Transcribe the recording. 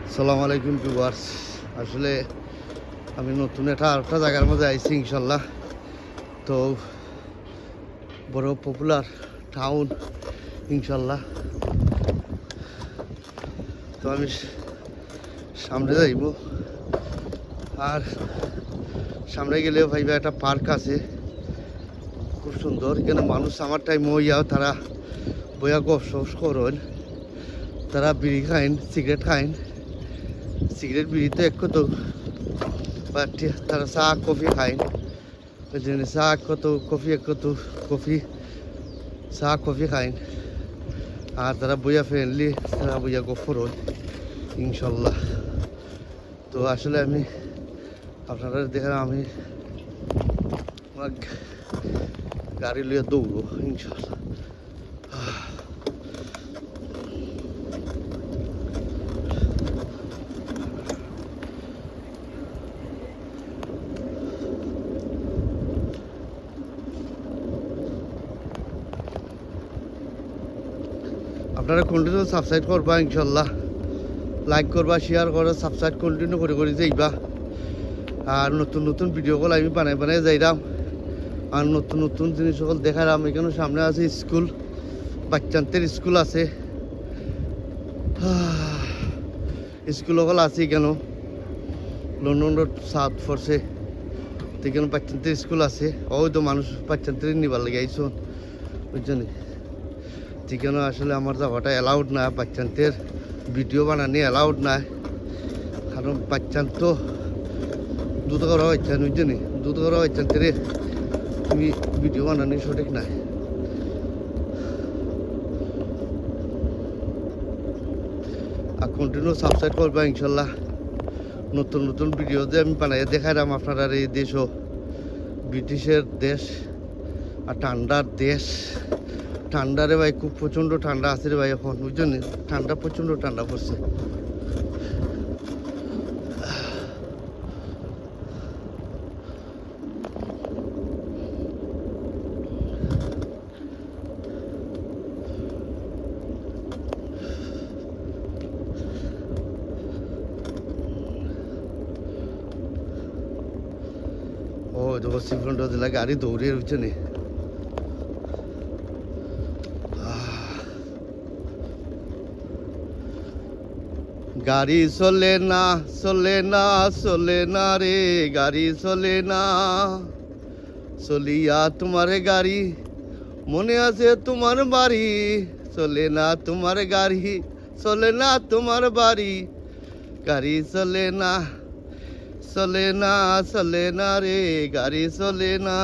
আসসালামু আলাইকুম ভিউয়ার্স। আসলে আমি নতুন আরেকটা জায়গার মধ্যে আইছি ইনশাল্লাহ। তো বড় পপুলার টাউন ইনশাল্লাহ। তো আমি সামনে যাইব, আর সামনে গেলে ভাইবা একটা পার্ক আছে খুব সুন্দর। এখানে মানুষ আমার টাইম হইয়াও তারা বইয়া গপসপ করেন, তারা বিড়ি খাইন, সিগারেট খাইন। সিগারেট বিড়ি তো এক কত, বাট তারা চা কফি খাইন। ওই জন্য চা কত কফি এক কত কফি চা কফি খাইন। আর তারা বইয়া ফ্রেন্ডলি, তারা বইয়া গফর হন ইনশাল্লাহ। তো আসলে আমি আপনারা দেখেন আমি আমার গাড়ি লইয়া দৌড়ো ইনশাল্লাহ। আপনারা কন্টিনিউ সাবস্ক্রাইব করবা ইনশাল্লাহ, লাইক করবা, শেয়ার করবা, সাবস্ক্রাইব কন্টিনিউ করে যাইবা। আর নতুন নতুন ভিডিওগুলো আমি বানাই যাইরাম, আর নতুন নতুন জিনিস সকল দেখালাম। এখানে সামনে আছে স্কুল, বাচ্চান্তের স্কুল আছে, স্কুল সকল আছে কেন লন্ডন রোড সাউথ ফোর্সে। এখানে বাচ্চান্তের স্কুল আছে। ওই তো মানুষ বাচ্চান্তের নিবার লেগে আইসো বুঝছেন। ঠিকানো আসলে আমার যাওয়াটা অ্যালাউড না, বাচ্চান্তের ভিডিও বানানি অ্যালাউড না, কারণ বাচ্চান তো দুধ করা বাচ্চান বুঝছেন, দুধ করা বাচ্চান্তের তুমি ভিডিও বানানি সঠিক নাই। আর কন্টিনিউ সাবস্ক্রাইব করবা ইনশাল্লাহ। নতুন নতুন ভিডিও যে আমি বানাই দেখাইলাম আপনারা। এই দেশও ব্রিটিশের দেশ আর ঠান্ডার দেশ। ঠান্ডা রে ভাই, খুব প্রচণ্ড ঠান্ডা আছে রে ভাই এখন বুঝছেন, ঠান্ডা প্রচণ্ড ঠান্ডা পড়ছে। ও দেখো সিফ্রন্ট দিলা গাড়ি দৌড়িয়ে বুঝছেন। গাড়ি চলে না চলে না চলে না রে, গাড়ি চলে না চলিয়া তোমার গাড়ি, মনে আছে তোমার বাড়ি। চলে না তোমার গাড়ি, চলে না তোমার বাড়ি, গাড়ি চলে না চলে না চলে না রে, গাড়ি চলে না।